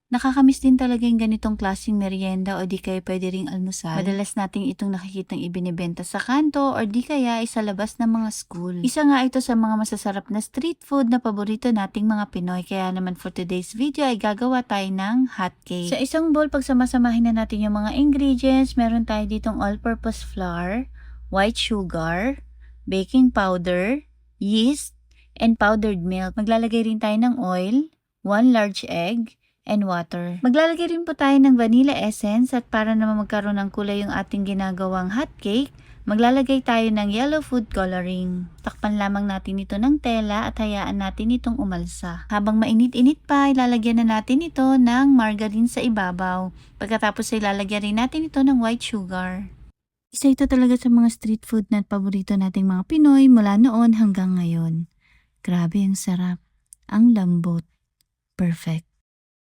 Nakakamiss din talaga yung ganitong klaseng merienda o di kaya pwede ring almusal. Madalas nating itong nakikitang ibinibenta sa kanto or di kaya ay sa labas ng mga school. Isa nga ito sa mga masasarap na street food na paborito nating mga Pinoy. Kaya naman for today's video ay gagawa tayo ng hotcake. Sa isang bowl, pagsamasamahin na natin yung mga ingredients, meron tayo ditong all-purpose flour, white sugar, baking powder, yeast, and powdered milk. Maglalagay rin tayo ng oil, 1 large egg, and water. Maglalagay rin po tayo ng vanilla essence at para naman magkaroon ng kulay yung ating ginagawang hotcake, maglalagay tayo ng yellow food coloring. Takpan lamang natin ito ng tela at hayaan natin itong umalsa. Habang mainit-init pa, ilalagyan na natin ito ng margarine sa ibabaw. Pagkatapos ay ilalagyan rin natin ito ng white sugar. Isa ito talaga sa mga street food na paborito nating mga Pinoy mula noon hanggang ngayon. Grabe ang sarap, ang lambot, perfect.